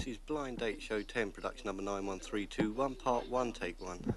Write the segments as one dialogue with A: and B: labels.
A: This is Blind Date Show 10, production number 91321, part 1, take 1.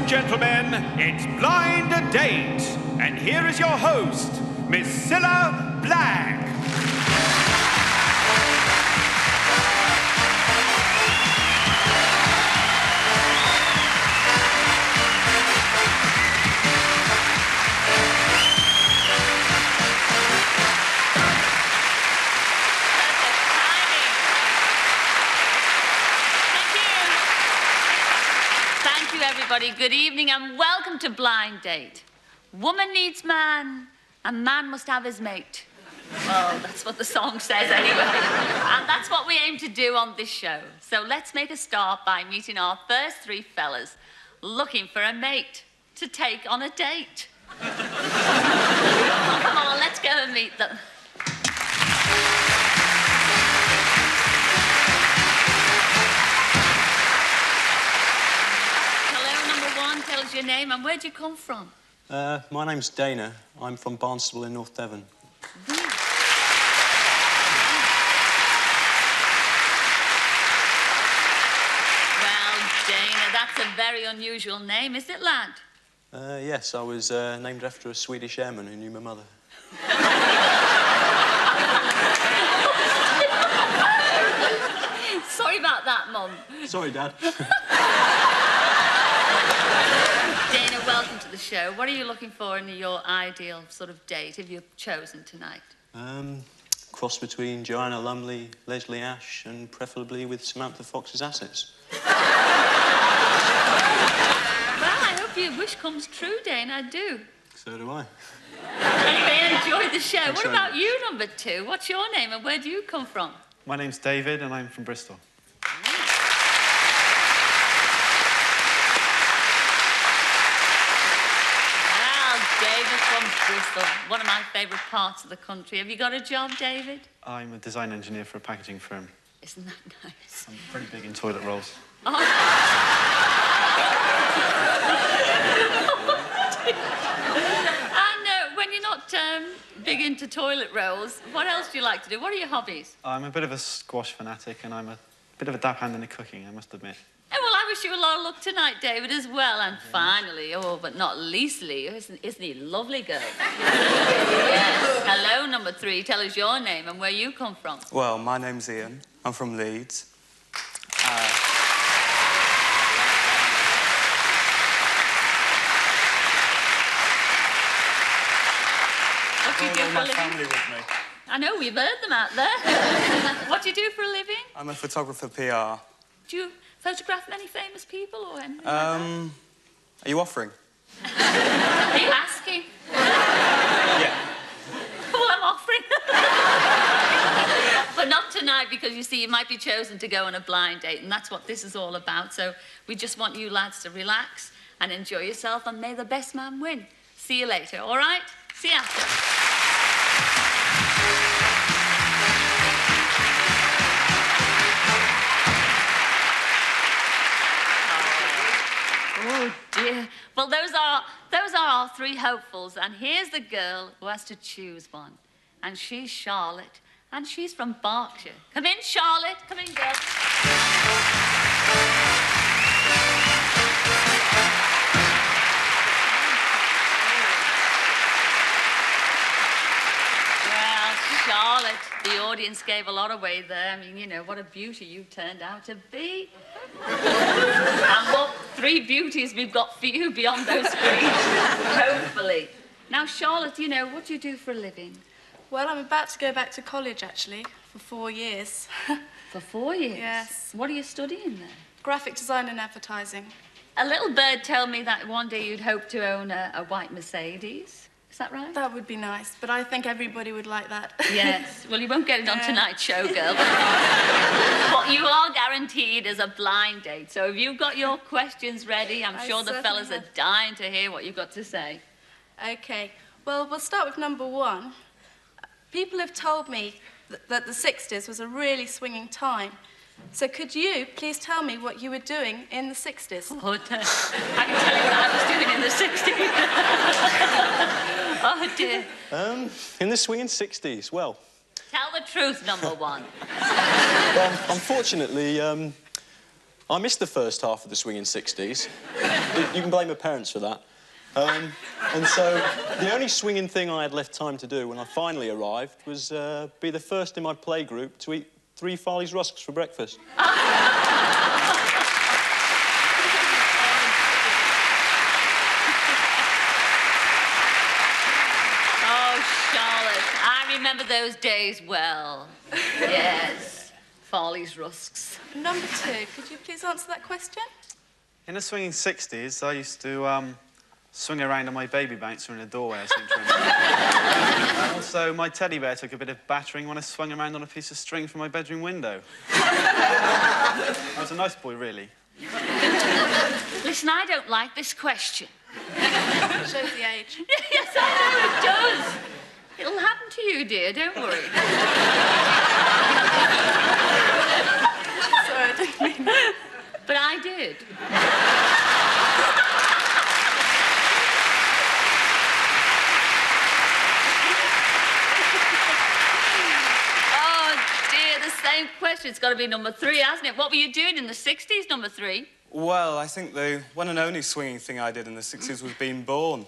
B: Gentlemen, it's Blind Date, and here is your host, Miss Cilla Black.
C: Good evening and welcome to Blind Date. Woman needs man and man must have his mate. Well, that's what the song says anyway. And that's what we aim to do on this show. So let's make a start by meeting our first three fellas looking for a mate to take on a date. Come on, let's go and meet them. Tell us your name and where do you come from?
D: My name's Dana. I'm from Barnstable in North Devon.
C: Well, Dana, that's a very unusual name, is it, lad?
D: Yes, I was named after a Swedish airman who knew my mother.
C: Sorry about that, Mum.
D: Sorry, Dad.
C: Dana, welcome to the show. What are you looking for in your ideal sort of date, if you've chosen tonight?
D: Cross between Joanna Lumley, Leslie Ash, and preferably with Samantha Fox's assets.
C: Well, I hope your wish comes true, Dana, I do.
D: So do I.
C: Anyway, enjoy the show.
D: Thanks
C: what about you, number two? What's your name and where do you come from?
E: My name's David and I'm from Bristol.
C: David from Bristol, one of my favourite parts of the country. Have you got a job, David?
E: I'm a design engineer for a packaging firm.
C: Isn't that nice?
E: I'm pretty big in toilet rolls.
C: Oh. And when you're not big into toilet rolls, what else do you like to do? What are your hobbies?
E: I'm a bit of a squash fanatic and I'm a bit of a dab hand in the cooking, I must admit.
C: Oh, well, I wish you a lot of luck tonight, David, as well. And finally, but not leastly, isn't he a lovely girl? Yes. Hello, number three. Tell us your name and where you come from.
F: Well, my name's Ian. I'm from Leeds.
C: What do you do for a living?
F: Family with me.
C: I know, we've heard them out there. What do you do for a living?
F: I'm a photographer PR.
C: Do you photograph many famous people or anything like
F: Are you offering?
C: that? Are you asking?
F: Yeah.
C: Well, I'm offering. But not tonight, because you see, you might be chosen to go on a blind date, and that's what this is all about. So we just want you lads to relax and enjoy yourself, and may the best man win. See you later, all right? See you after. Oh, dear. Well, those are our three hopefuls, and here's the girl who has to choose one. And she's Charlotte, and she's from Berkshire. Come in, Charlotte. Come in, girl. Well, Charlotte, the audience gave a lot away there. I mean, you know, what a beauty you turned out to be. And what three beauties we've got for you beyond those screens, hopefully. Now, Charlotte, you know, what do you do for a living?
G: Well, I'm about to go back to college, actually, for 4 years.
C: For 4 years?
G: Yes.
C: What are you studying there?
G: Graphic design and advertising.
C: A little bird told me that one day you'd hope to own a white Mercedes. Is that right?
G: That would be nice, but I think everybody would like that.
C: Yes. Well, you won't get it on tonight's show, girl. But what you are guaranteed is a blind date. So if you've got your questions ready, I'm sure the fellas are dying to hear what you've got to say.
G: OK. Well, we'll start with number 1. People have told me that the 60s was a really swinging time. So could you please tell me what you were doing in the 60s?
C: Oh, I can tell you what I was doing in the 60s. Oh, dear.
D: In the swinging 60s, well...
C: Tell the truth, number 1.
D: Well, unfortunately, I missed the first half of the swinging 60s. You can blame my parents for that. And so the only swinging thing I had left time to do when I finally arrived was be the first in my playgroup to eat 3 Farley's rusks for breakfast.
C: Oh, Charlotte, I remember those days well. Yes, Farley's rusks.
G: Number 2, could you please answer that question?
E: In the swinging 60s, I used to swing around on my baby bouncer in a doorway, I seem to remember. And also, my teddy bear took a bit of battering when I swung around on a piece of string from my bedroom window. I was a nice boy, really.
C: Listen, I don't like this question.
G: It shows the age.
C: Yes, I know it does. It'll happen to you, dear, don't worry.
G: Sorry, I didn't mean that.
C: But I did. Same question. It's got to be number 3, hasn't it? What were you doing in the 60s, number 3?
F: Well, I think the one and only swinging thing I did in the 60s was being born.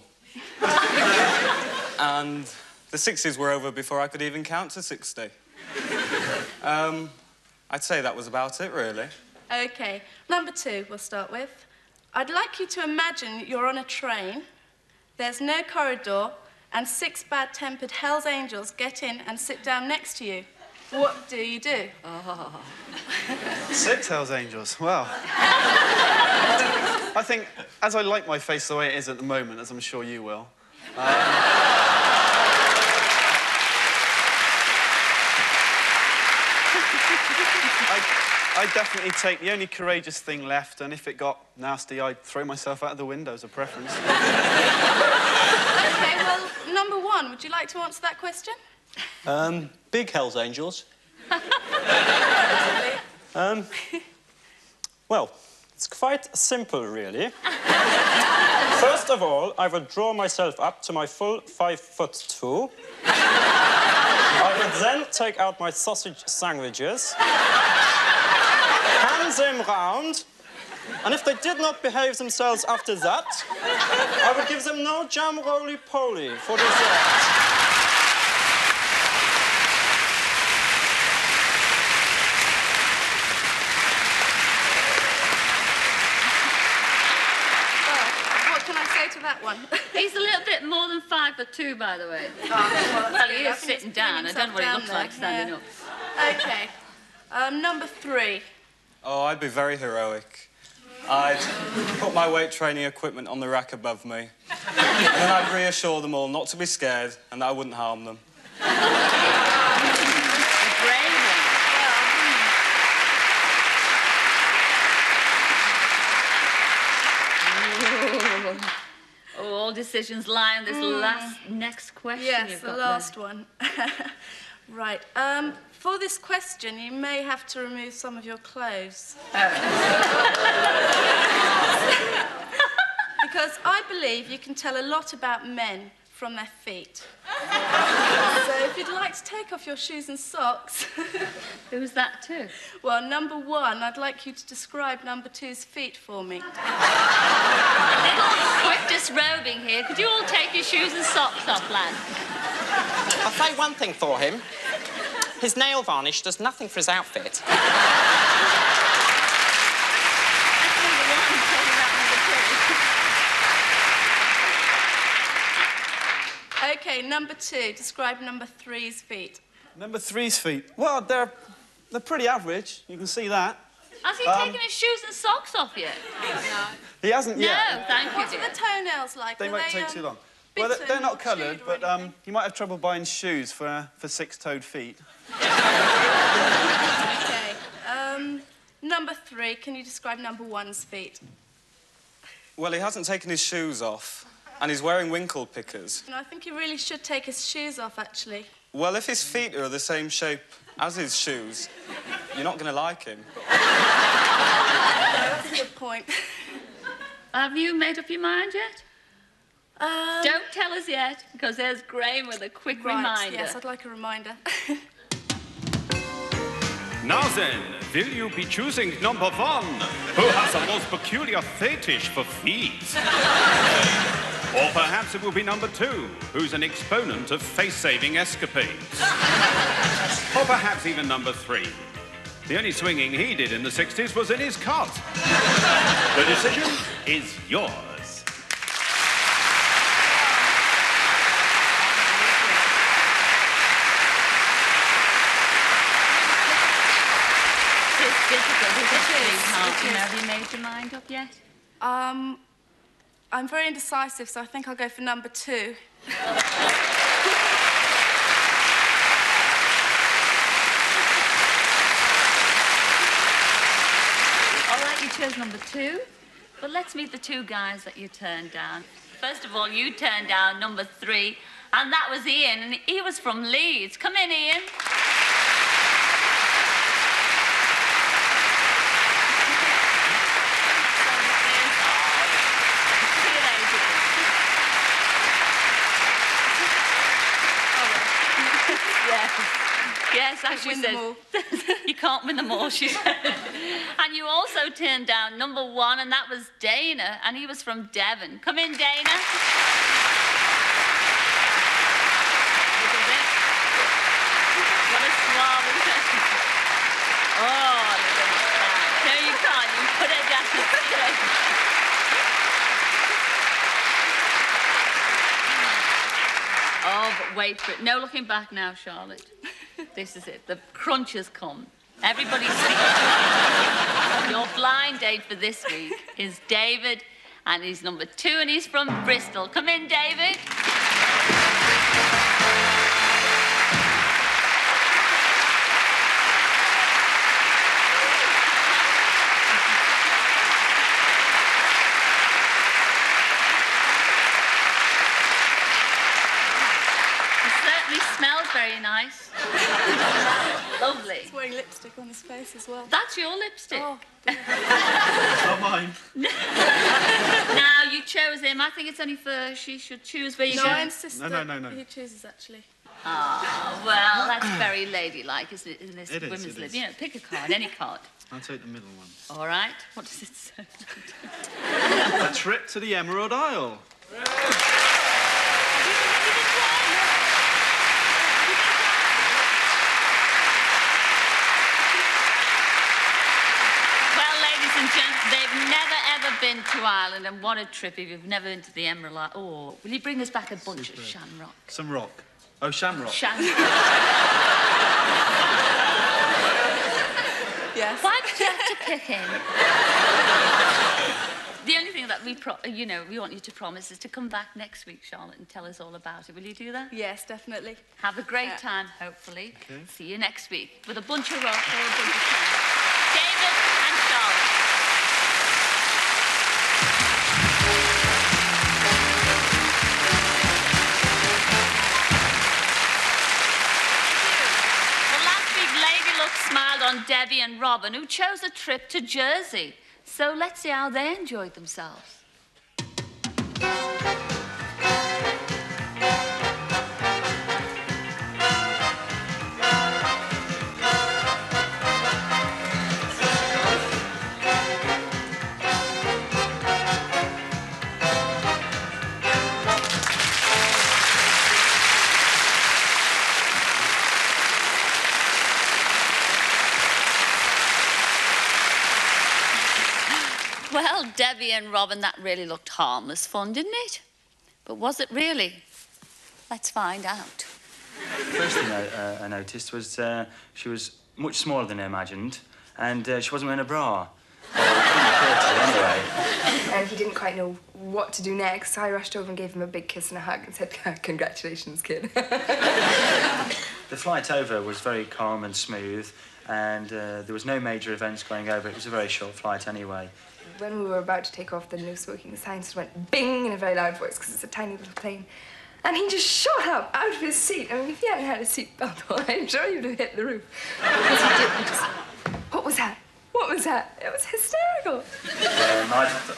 F: And the 60s were over before I could even count to 60. I'd say that was about it, really.
G: OK. Number 2, we'll start with. I'd like you to imagine you're on a train, there's no corridor, and 6 bad-tempered Hell's Angels get in and sit down next to you. What do you do?
C: Oh.
E: 6 Hell's Angels, wow. I think, as I like my face the way it is at the moment, as I'm sure you will, I'd definitely take the only courageous thing left, and if it got nasty, I'd throw myself out of the window as a preference.
G: OK, well, number 1, would you like to answer that question?
D: Big Hell's Angels. Well, it's quite simple, really. First of all, I would draw myself up to my full 5'2". I would then take out my sausage sandwiches, hand them round, and if they did not behave themselves after that, I would give them no jam roly-poly for dessert.
G: To that one.
C: He's a little bit more than 5'2", by the way.
G: Oh,
C: well, he is sitting down. I don't know what he looks like standing up.
G: OK. Number 3.
F: Oh, I'd be very heroic. I'd put my weight training equipment on the rack above me. And then I'd reassure them all not to be scared and that I wouldn't harm them.
C: All decisions lie on this next question.
G: Yes,
C: you've
G: the
C: got
G: last
C: there.
G: one. Right. For this question, you may have to remove some of your clothes. Because I believe you can tell a lot about men from their feet. So if you'd like to take off your shoes and socks...
C: Who's that to?
G: Well, number 1, I'd like you to describe number 2's feet for me.
C: A little quick disrobing here. Could you all take your shoes and socks off, lad?
H: I'll say one thing for him. His nail varnish does nothing for his outfit.
G: OK, number 2, describe number 3's feet.
E: Number 3's feet? Well, they're pretty average. You can see that.
C: Has he taken his shoes and socks off yet?
G: No.
E: He hasn't yet.
C: No, thank you,
G: What
C: dear.
G: are the toenails like?
E: They
G: Are
E: might take too long. Well,
G: bitten
E: they're not
G: or
E: coloured,
G: chewed or
E: but
G: anything?
E: you might have trouble buying shoes for six-toed feet.
G: Okay. Number 3, can you describe number 1's feet?
F: Well, he hasn't taken his shoes off, and he's wearing winkle pickers.
G: And I think he really should take his shoes off, actually.
F: Well, if his feet are the same shape as his shoes, you're not going to like him.
G: That's a good point.
C: Have you made up your mind yet? Don't tell us yet, because there's Graham with a quick reminder.
G: Yes, I'd like a reminder.
B: Now then, will you be choosing number 1, who has a most peculiar fetish for feet? Or perhaps it will be number 2, who's an exponent of face-saving escapades. Or perhaps even number 3. The only swinging he did in the 60s was in his cot. The decision is yours.
C: It's difficult, isn't it, sweetheart? You know, have you made your mind up yet?
G: I'm very indecisive, so I think I'll go for number 2.
C: All right, you chose number 2, but let's meet the 2 guys that you turned down. First of all, you turned down number 3, and that was Ian, and he was from Leeds. Come in, Ian. Yes, as she said, you can't win them all, she said. And you also turned down number 1, and that was Dana, and he was from Devon. Come in, Dana. What a suave, isn't it? Oh, look at that. No, you can't. You put it down. Oh, but wait for it. No looking back now, Charlotte. This is it. The crunch has come. Everybody's speaking. Your blind date for this week is David, and he's number 2, and he's from Bristol. Come in, David. Smells very nice. Lovely.
G: He's wearing lipstick on his face as well.
C: That's your lipstick.
G: Oh,
E: Not mine.
C: Now, you chose him. I think it's only fair she should choose where you
G: no,
C: go.
G: I insist
E: No.
G: that he chooses, actually.
C: Ah, well, that's very ladylike, isn't it, in this
E: It is,
C: women's
E: it
C: lib?
E: is.
C: You know, pick a card, any card.
E: I'll take the middle one.
C: All right. What does it say?
E: A trip to the Emerald Isle.
G: They've never, ever been to Ireland, and what a trip if you've never been to the Emerald Isle. Oh, will you bring us back a bunch of shamrock?
E: Some rock. Oh, shamrock.
G: Yes.
C: Why did you have to kick in? The only thing that we want you to promise is to come back next week, Charlotte, and tell us all about it. Will you do that?
I: Yes, definitely.
C: Have a great time, hopefully.
E: Okay.
C: See you next week with a bunch of rock or a bunch of shamrock. David and Charlotte. Smiled on Debbie and Robin, who chose a trip to Jersey. So let's see how they enjoyed themselves. Well, Debbie and Robin, that really looked harmless fun, didn't it? But was it really? Let's find out.
J: First thing I noticed was she was much smaller than I imagined,
I: and she wasn't wearing a bra. Well, it didn't appear to, anyway.
J: And he didn't quite know what to do next, so I rushed over and gave him a big kiss and a hug and said, congratulations, kid.
I: The flight over was very calm and smooth, and there was no major events going over. It was a very short flight anyway.
J: When we were about to take off, the no smoking sign just went bing in a very loud voice, because it's a tiny little plane. And he just shot up out of his seat. I mean, if he hadn't had a seatbelt on, I'm sure he would have hit the roof. Because he did. He just... What was that? What was that? It was hysterical.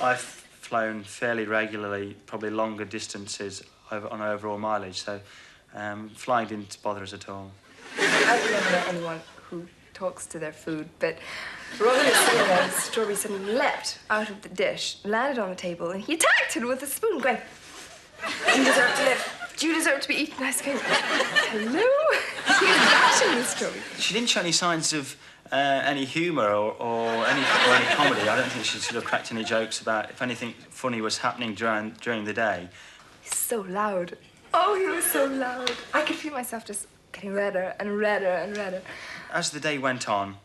I: I've flown fairly regularly, probably longer distances on overall mileage, so flying didn't bother us at all.
J: I've never met anyone who talks to their food, but Robin is sitting there, the strawberry suddenly leapt out of the dish, landed on the table, and he attacked it with a spoon, going, "You deserve to live. You deserve to be eaten." I was going, "Hello?" He was bashing the strawberry.
I: She didn't show any signs of any humour or any comedy. I don't think she should have cracked any jokes about if anything funny was happening during the day.
J: He's so loud. Oh, he was so loud. I could feel myself just getting redder and redder and redder.
I: As the day went on,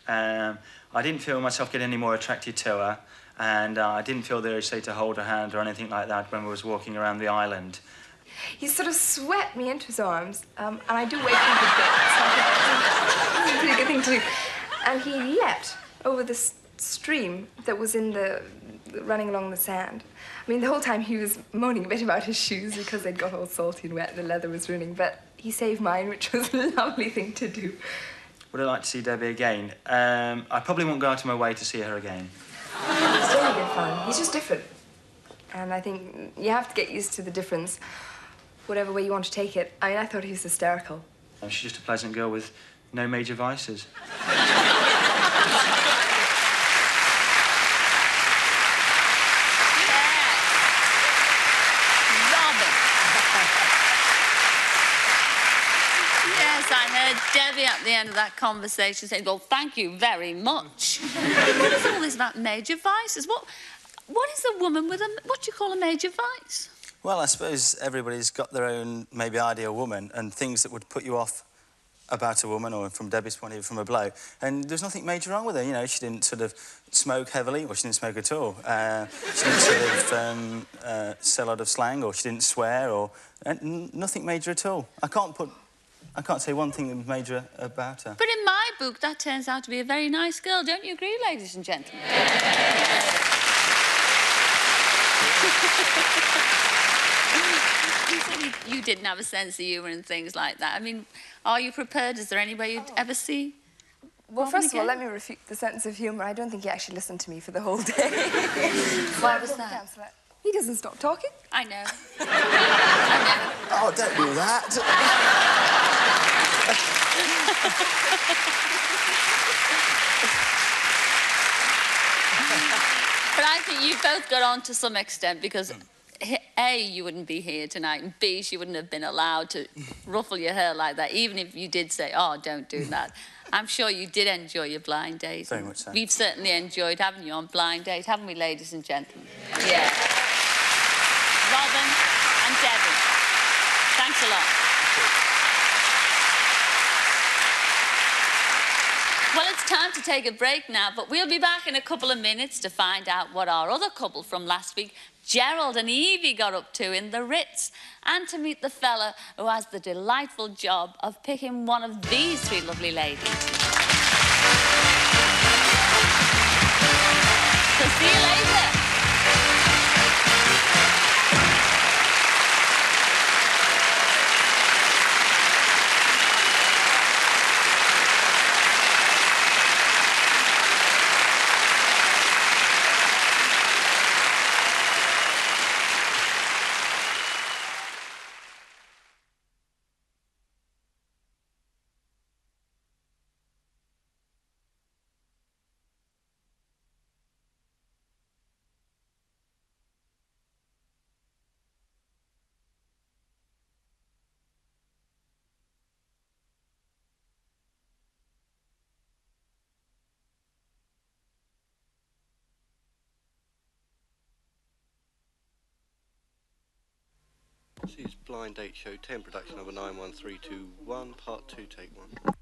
I: I didn't feel myself getting any more attracted to her, and I didn't feel the urge, say, to hold her hand or anything like that when we was walking around the island.
J: He sort of swept me into his arms, and I do wake him a bit, so it's a pretty good thing to do. And he leapt over the stream that was running along the sand. I mean, the whole time he was moaning a bit about his shoes because they'd got all salty and wet and the leather was ruining, but he saved mine, which was a lovely thing to do.
I: Would I like to see Debbie again? I probably won't go out of my way to see her again.
J: It's really good fun. He's just different. And I think you have to get used to the difference, whatever way you want to take it. I mean, I thought he was hysterical.
I: She's just a pleasant girl with no major vices.
C: Debbie at the end of that conversation saying, "Well, thank you very much." What is all this about major vices? What is a woman with what do you call a major vice?
F: Well, I suppose everybody's got their own, maybe, ideal woman and things that would put you off about a woman, or from Debbie's point of view, from a bloke. And there's nothing major wrong with her, you know. She didn't sort of smoke heavily, or she didn't smoke at all. She didn't sort of say a lot of slang, or she didn't swear, or nothing major at all. I can't say one thing major about her.
C: But in my book, that turns out to be a very nice girl. Don't you agree, ladies and gentlemen? You said you didn't have a sense of humour and things like that. I mean, are you prepared? Is there anybody you'd ever see?
J: Well, first of all, let me refute the sense of humour. I don't think he actually listened to me for the whole day.
C: Why was that?
J: He doesn't stop talking.
C: I know.
F: Oh, don't do that.
C: But I think you both got on to some extent because A, you wouldn't be here tonight, and B, she wouldn't have been allowed to ruffle your hair like that, even if you did say, "Oh, don't do that." I'm sure you did enjoy your blind date.
F: Very much so.
C: We've certainly enjoyed having you on Blind Date, haven't we, ladies and gentlemen? Yeah. Robin and Debbie, thanks a lot. Well, it's time to take a break now, but we'll be back in a couple of minutes to find out what our other couple from last week, Gerald and Evie, got up to in the Ritz, and to meet the fella who has the delightful job of picking one of these three lovely ladies. So see you later.
A: This is Blind Date Show 10, production number 91321, part 2, take 1.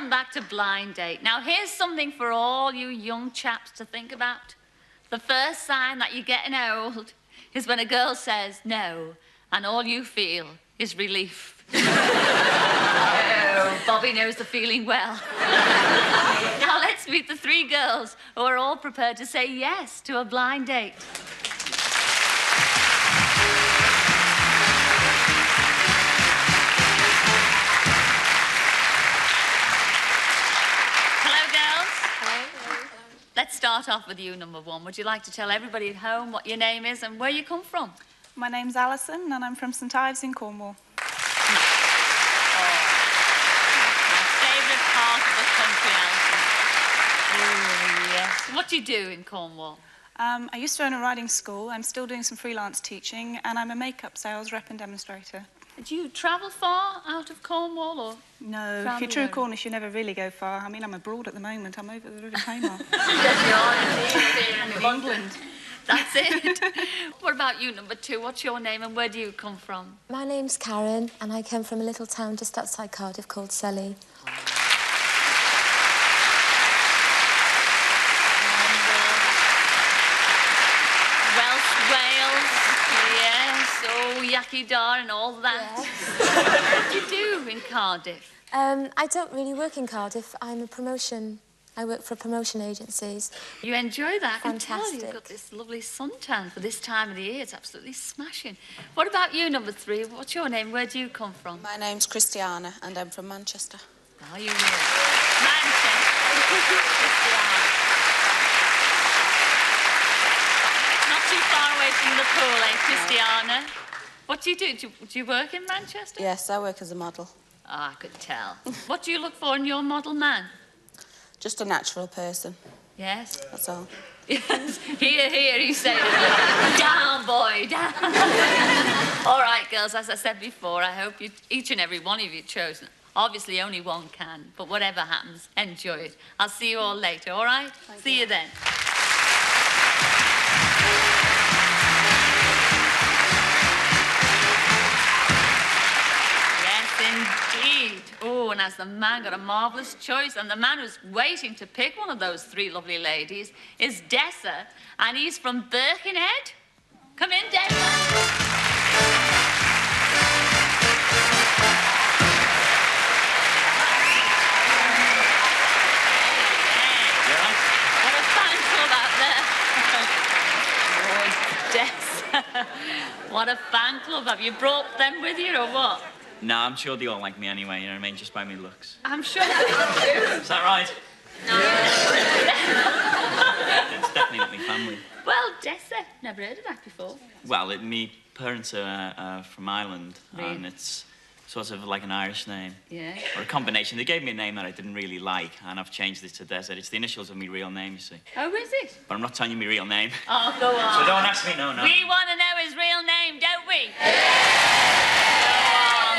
C: welcome back to Blind Date. Now, here's something for all you young chaps to think about. The first sign that you're getting old is when a girl says no, and all you feel is relief. Oh, Bobby knows the feeling well. Now, let's meet the three girls who are all prepared to say yes to a blind date. Let's start off with you, number one. Would you like to tell everybody at home what your name is and where you come from?
K: My name's Alison, and I'm from St Ives in Cornwall.
C: My favourite part of the country, Alison. Oh, yes. What do you do in Cornwall?
K: I used to own a riding school. I'm still doing some freelance teaching, and I'm a makeup sales rep and demonstrator.
C: Do you travel far out of Cornwall, or...?
K: No, if you're true Cornish, you never really go far. I mean, I'm abroad at the moment. I'm over the River Tamar.
C: Yes, you are indeed. In England. That's it. What about you, number two? What's your name and where do you come from?
L: My name's Karen, and I come from a little town just outside Cardiff called Selly. Yucky dar and all that. Yes. What do you do in Cardiff? I don't really work in Cardiff. I'm a promotion. I work for promotion agencies.
C: You enjoy that?
L: Fantastic.
C: I can tell you've got this lovely suntan for this time of the year. It's absolutely smashing. What about you, number three? What's your name? Where do you come from?
M: My name's Christiana, and I'm from Manchester.
C: Are you really? Manchester. Christiana. Not too far away from the pool, eh, Christiana? What do you do? Do you work in Manchester?
M: Yes, I work as a model.
C: Oh, I could tell. What do you look for in your model man?
M: Just a natural person.
C: Yes?
M: That's all.
C: Yes. Here, you say it. Down, boy, down. All right, girls, as I said before, I hope each and every one of you chosen. Obviously, only one can, but whatever happens, enjoy it. I'll see you all later, all right? See you then. Indeed. Oh, and as the man got a marvellous choice, and the man who's waiting to pick one of those three lovely ladies is Dessa, and he's from Birkenhead. Come in, Dessa. What a fan club out there. Oh, Dessa. What a fan club. Have you brought them with you, or what?
I: No, I'm sure they all like me anyway, you know what I mean, just by me looks.
C: I'm sure they do.
I: Is that right?
C: No.
I: It's definitely not my family.
C: Well, Dessa, never heard of that before.
I: Well, my parents are from Ireland,
C: really?
I: And it's sort of like an Irish name.
C: Yeah.
I: Or a combination. They gave me a name that I didn't really like, and I've changed it to Dessa. It's the initials of my real name, you see.
C: Oh, is it?
I: But I'm not telling you my real name.
C: Oh, go on.
I: So don't ask me, no.
C: We want to know his real name, don't we?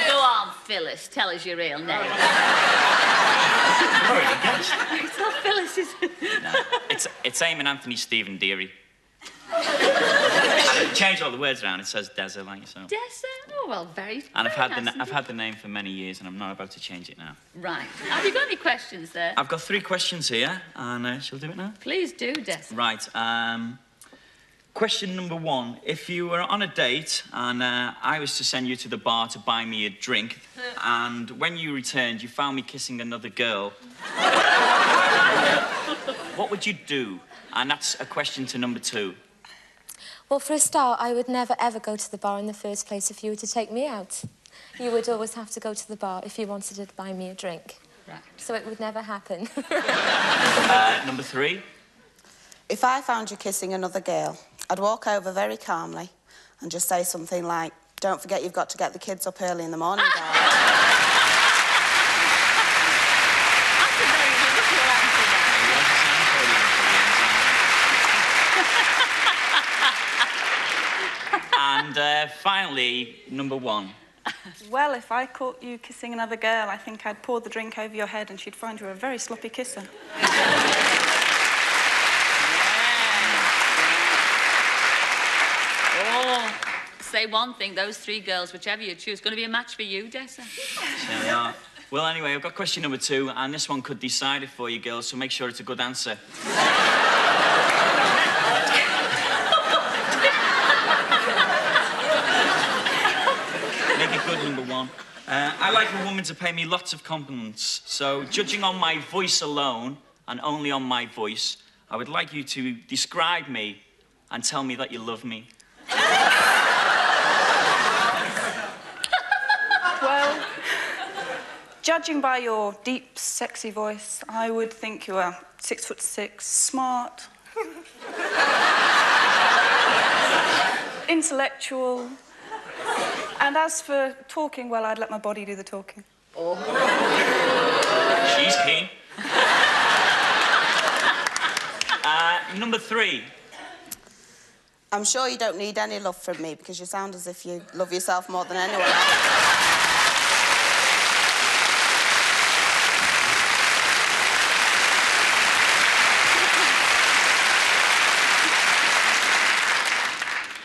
C: Go on, Phyllis. Tell us your real name. It's not Phyllis, is it?
I: No. It's Eamon Anthony Stephen Deary. I changed all the words around. It says Dessa, like so.
C: Dessa? Oh, well, very
I: And
C: nice,
I: I've had the name for many years, and I'm not about to change it now.
C: Right. Have you got any questions there?
I: I've got 3 questions here, and shall I do it now?
C: Please do, Dessa.
I: Right. Question number 1. If you were on a date and I was to send you to the bar to buy me a drink, and when you returned, you found me kissing another girl, what would you do? And that's a question to number 2.
L: Well, for a start, I would never, ever go to the bar in the first place if you were to take me out. You would always have to go to the bar if you wanted to buy me a drink.
C: Right.
L: So it would never happen.
I: Number 3.
M: If I found you kissing another girl, I'd walk over very calmly and just say something like, "Don't forget you've got to get the kids up early in the morning, darling."
C: That's a very beautiful answer,
I: And finally, number 1.
K: Well, if I caught you kissing another girl, I think I'd pour the drink over your head and she'd find you a very sloppy kisser.
C: Say one thing, those 3 girls, whichever you choose, going to be a match for you, Dessa.
I: There we are.
N: Well, anyway, I've got question number 2, and this one could decide it for you, girls, so make sure it's a good answer. Make it good, number 1. I like a woman to pay me lots of compliments, so judging on my voice alone, and only on my voice, I would like you to describe me and tell me that you love me.
K: Well, judging by your deep, sexy voice, I would think you are 6'6", smart, intellectual, and as for talking, well, I'd let my body do the talking.
N: Oh. She's keen. Number 3.
M: I'm sure you don't need any love from me because you sound as if you love yourself more than anyone else.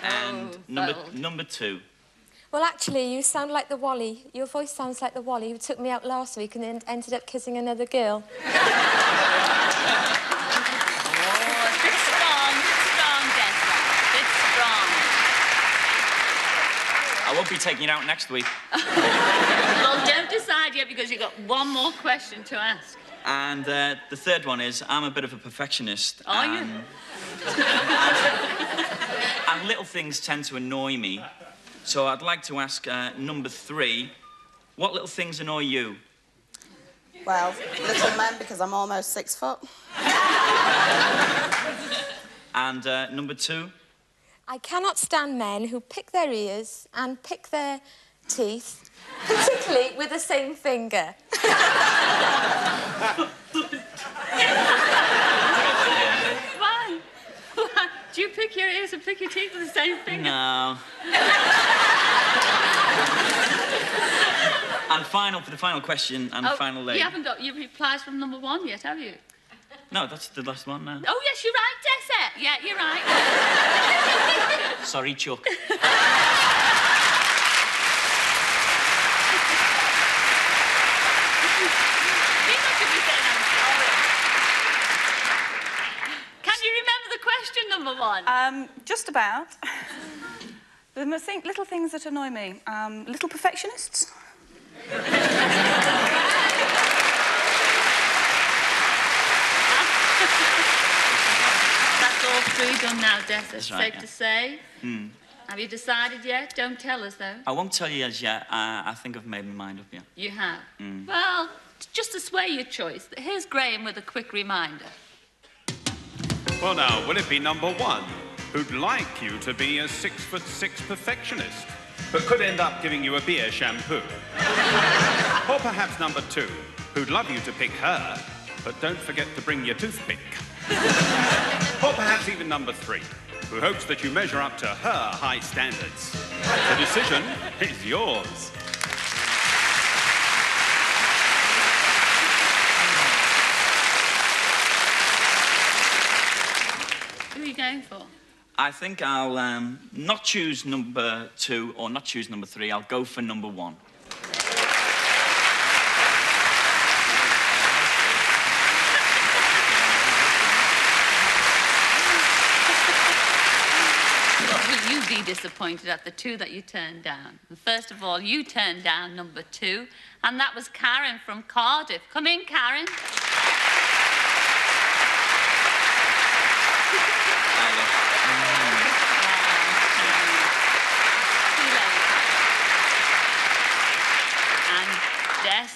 N: And number 2.
L: Well, actually, you sound like the Wally. Your voice sounds like the Wally who took me out last week and then ended up kissing another girl.
N: I won't be taking you out next week.
C: Well, don't decide yet because you've got one more question to ask.
N: And the 3rd one is, I'm a bit of a perfectionist.
C: Are you?
N: And little things tend to annoy me. So I'd like to ask number 3, what little things annoy you?
M: Well, little men, because I'm almost 6 foot.
N: And number 2?
L: I cannot stand men who pick their ears and pick their teeth, particularly with the same finger.
C: Why? Do you pick your ears and pick your teeth with the same finger?
N: No. And for the final question and final lady.
C: You haven't got your replies from number 1 yet, have you?
N: No, that's the last one now.
C: Oh, yes, you're right, Dessa. Yeah, you're right.
N: Sorry, Chuck.
C: Can you remember the question, number 1?
K: Just about. Little things that annoy me. Little perfectionists.
C: That's all 3 done now, Dessa.
N: That's right,
C: Safe to say. Have you decided yet? Don't tell us, though.
N: I won't tell you as yet. I think I've made my mind up yet.
C: You have? Well, just to sway your choice, here's Graham with a quick reminder.
B: Well, now, will it be number 1, who'd like you to be a 6'6" perfectionist, but could end up giving you a beer shampoo? Or perhaps number 2, who'd love you to pick her, but don't forget to bring your toothpick? Or perhaps even number 3, who hopes that you measure up to her high standards. The decision is yours.
C: Who are you going for?
N: I think I'll not choose number 2 or not choose number 3. I'll go for number 1.
C: Will you be disappointed at the 2 that you turned down? And first of all, you turned down number 2, and that was Karen from Cardiff. Come in, Karen.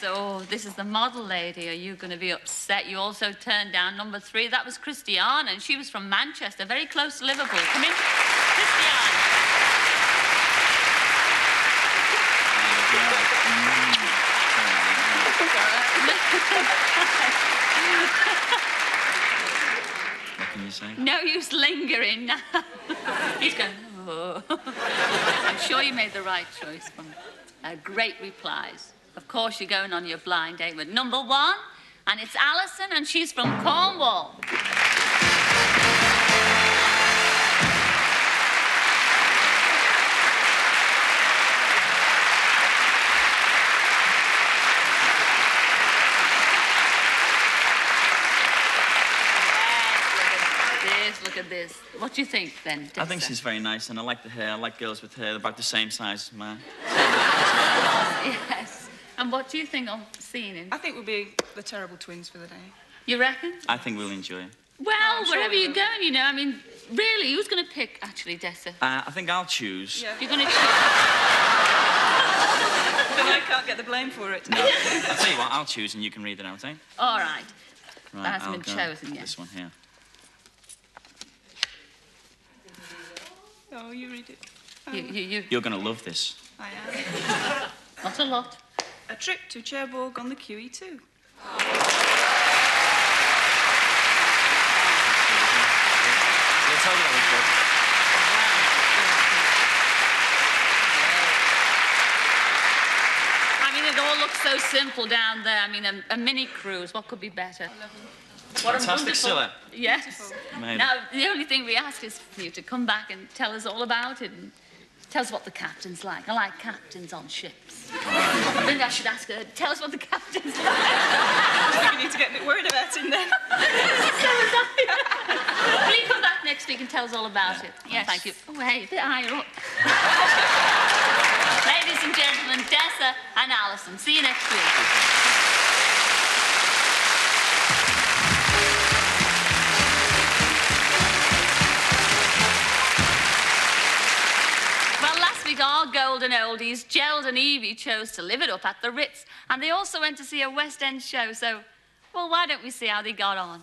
C: Oh, this is the model lady. Are you going to be upset? You also turned down number 3. That was Christiana, and she was from Manchester, very close to Liverpool. Come in, Christiana.
N: What can you say?
C: No use lingering now. He's going, oh. I'm sure you made the right choice from great replies. Of course, you're going on your blind date with number 1, and it's Alison, and she's from Cornwall. let's look at this. What do you think, then, Dexter?
N: I think she's very nice, and I like the hair. I like girls with hair about the same size as mine.
C: Yes. And what do you think of seeing him?
K: I think we'll be the terrible twins for the day.
C: You reckon?
N: I think we'll enjoy it.
C: Well, wherever you're going, you know, I mean, really, who's going to pick, actually, Dessa?
N: I think I'll choose.
K: Yeah.
C: You're going to choose?
K: Then I can't get the blame for it.
N: No, I'll tell you what, I'll choose and you can read it out, eh?
C: All right.
N: Right,
C: That hasn't
N: I'll
C: been
N: go
C: chosen yet.
N: This one here.
K: Oh, you read it. Oh.
N: You're going to love this.
K: I am.
C: Not a lot.
K: A trip to Cherbourg on the QE2.
C: I mean, it all looks so simple down there. I mean, a mini cruise, what could be better? What
N: Fantastic, Scylla.
C: Yes.
N: Amazing.
C: Now, the only thing we ask is for you to come back and tell us all about it and tell us what the captain's like. I like captains on ships. Maybe I should ask her, tell us what the captain's like.
K: I think you need to get a bit worried about him then.
C: Will you come back next week and tell us all about it? Yes. Thank you. Oh, hey, a bit higher up. Ladies and gentlemen, Dessa and Alison. See you next week. Our golden oldies, Gerald and Evie, chose to live it up at the Ritz, and they also went to see a West End show, so, well, why don't we see how they got on?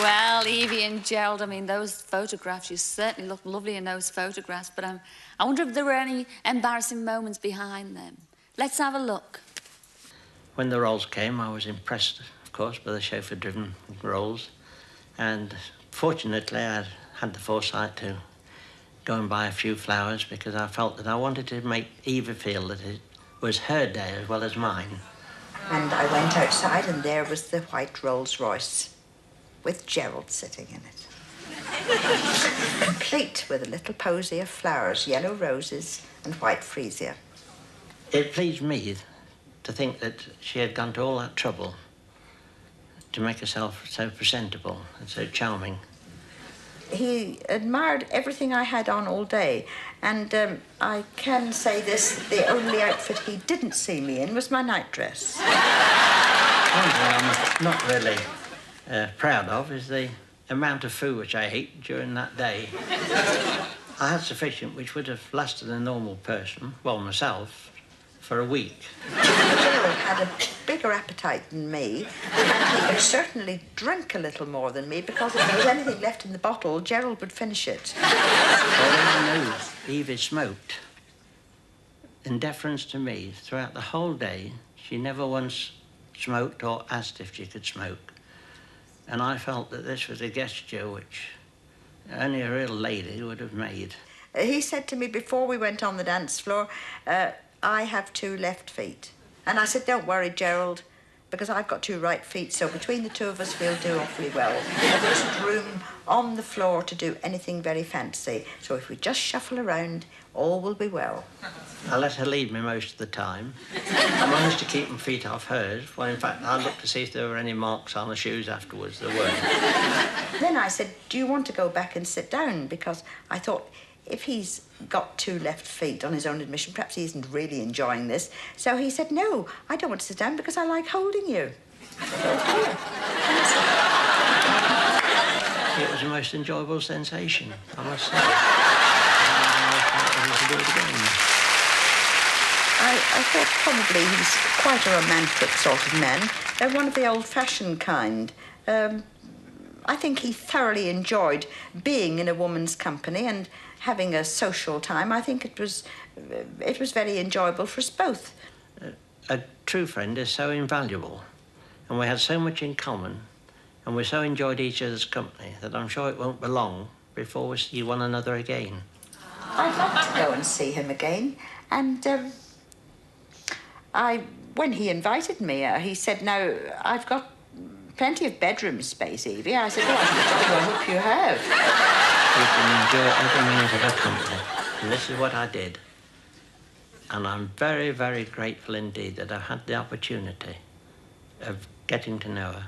C: Well, Evie and Gerald, I mean, those photographs, you certainly look lovely in those photographs, but I wonder if there were any embarrassing moments behind them. Let's have a look.
O: When the roles came, I was impressed, of course, by the chauffeur-driven roles, and fortunately I had the foresight to go and buy a few flowers because I felt that I wanted to make Eva feel that it was her day as well as mine.
P: And I went outside and there was the white Rolls-Royce with Gerald sitting in it. Complete with a little posy of flowers, yellow roses and white freesia.
O: It pleased me to think that she had gone to all that trouble to make herself so presentable and so charming.
P: He admired everything I had on all day, and I can say this, the only outfit he didn't see me in was my nightdress.
O: One thing I'm not really proud of is the amount of food which I ate during that day. I had sufficient which would have lasted a normal person, well, myself, for a week.
P: Gerald had a bigger appetite than me, and he could certainly drink a little more than me, because if there was anything left in the bottle, Gerald would finish it.
O: All I knew, Evie smoked. In deference to me, throughout the whole day, she never once smoked or asked if she could smoke. And I felt that this was a gesture which only a real lady would have made.
P: He said to me before we went on the dance floor, I have 2 left feet. And I said, don't worry, Gerald, because I've got 2 right feet, so between the 2 of us, we'll do awfully well. There isn't room on the floor to do anything very fancy, so if we just shuffle around, all will be well.
O: I let her lead me most of the time. I managed to keep my feet off hers. Well, in fact, I looked to see if there were any marks on the shoes afterwards. There weren't.
P: Then I said, do you want to go back and sit down? Because I thought, if he's got 2 left feet on his own admission, perhaps he isn't really enjoying this. So he said, no, I don't want to sit down because I like holding you.
O: It was the most enjoyable sensation, I must say.
P: I thought probably he's quite a romantic sort of man, one of the old-fashioned kind. I think he thoroughly enjoyed being in a woman's company and having a social time. I think it was very enjoyable for us both.
O: A true friend is so invaluable, and we had so much in common, and we so enjoyed each other's company that I'm sure it won't be long before we see one another again.
P: I'd like to go and see him again. And when he invited me, he said, "No, I've got plenty of bedroom space, Evie." I said, "Oh, I hope you have."
O: You can enjoy every minute of our company. And this is what I did. And I'm very, very grateful indeed that I've had the opportunity of getting to know her.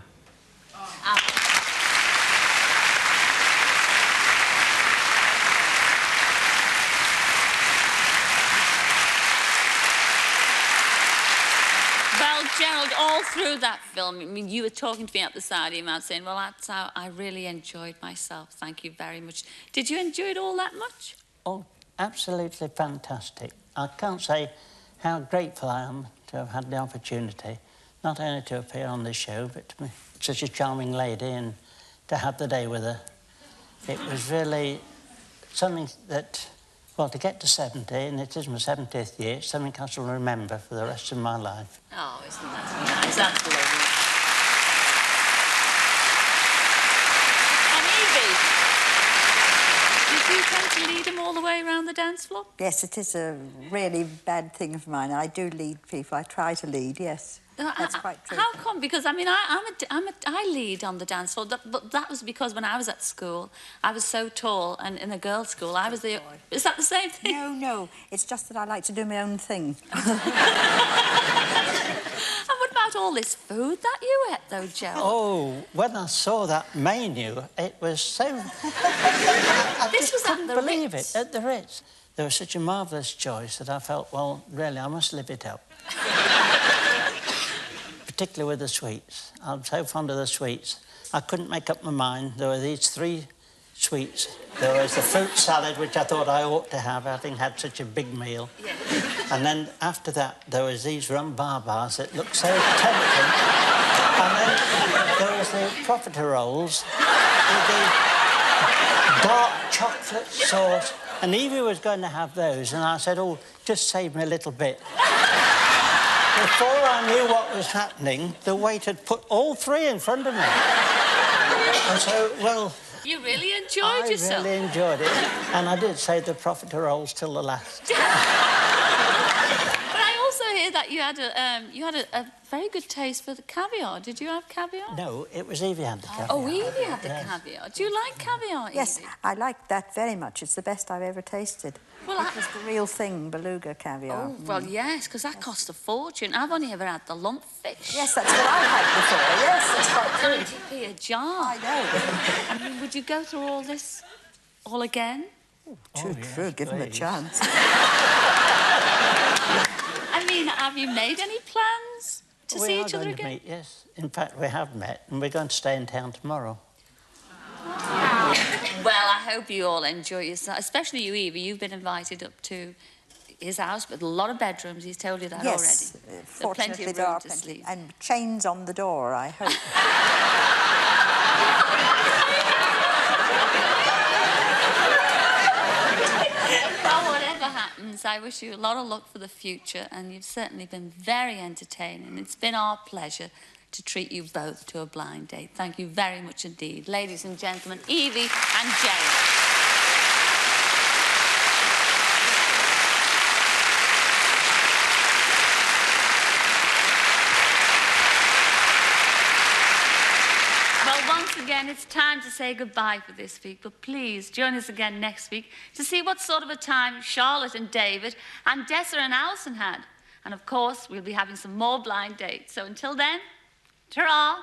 C: Well, Gerald, all through that film, I mean, you were talking to me at the side of your mouth saying, well, that's how I really enjoyed myself. Thank you very much. Did you enjoy it all that much?
O: Oh, absolutely fantastic. I can't say how grateful I am to have had the opportunity, not only to appear on this show, but to be such a charming lady and to have the day with her. It was really something that, well, to get to 70, and it is my 70th year, it's something I shall remember for the rest of my life.
C: Oh, isn't that nice? That's lovely. And Evie, did you tend to lead them all the way around the dance floor?
P: Yes, it is a really bad thing of mine. I do lead people. I try to lead, yes. That's quite true.
C: How come? Because, I mean, I lead on the dance floor, but that was because when I was at school, I was so tall, and in a girls' school, I was the... Is that the same thing?
P: No, no. It's just that I like to do my own thing.
C: And what about all this food that you ate, though, Gerald?
O: Oh, when I saw that menu, it was so...
C: This was at the
O: believe
C: Ritz.
O: it, at the Ritz. There was such a marvellous choice that I felt, well, really, I must live it up. Particularly with the sweets. I'm so fond of the sweets. I couldn't make up my mind. There were these 3 sweets. There was the fruit salad, which I thought I ought to have, having had such a big meal.
C: Yeah.
O: And then after that, there was these rum barbars that looked so tempting. And then there was the profiteroles with the dark chocolate sauce. And Evie was going to have those, and I said, oh, just save me a little bit. Before I knew what was happening, the waiter had put all 3 in front of me. And so, well...
C: You really enjoyed yourself?
O: I really enjoyed it. And I did save the profiteroles till the last.
C: But I also hear that you had a very good taste for the caviar. Did you have caviar?
O: No, it was Evie had the caviar.
C: Oh, Evie had the caviar. Do you like caviar, Evie?
P: Yes, I like that very much. It's the best I've ever tasted. Well, it was the real thing, beluga caviar.
C: Oh, well, yes, because that cost a fortune. I've only ever had the lumpfish.
P: Yes, that's what I had before. Yes, that's quite true.
C: 90p a jar.
P: I know.
C: I mean, would you go through all this all again?
P: True, true. Give him a chance.
C: I mean, have you made any plans to see each other again?
O: Meet, yes. In fact, we have met, and we're going to stay in town tomorrow.
C: Well, I hope you all enjoy yourself, especially you, Evie. You've been invited up to his house with a lot of bedrooms. He's told you that already.
P: Yes,
C: There's plenty of room to sleep.
P: And chains on the door, I hope.
C: Well, whatever happens, I wish you a lot of luck for the future, and you've certainly been very entertaining. It's been our pleasure to treat you both to a blind date. Thank you very much indeed. Ladies and gentlemen, Evie and Gerald. Well, once again, it's time to say goodbye for this week, but please join us again next week to see what sort of a time Charlotte and David and Dessa and Alison had. And of course, we'll be having some more blind dates. So until then, ta-ra!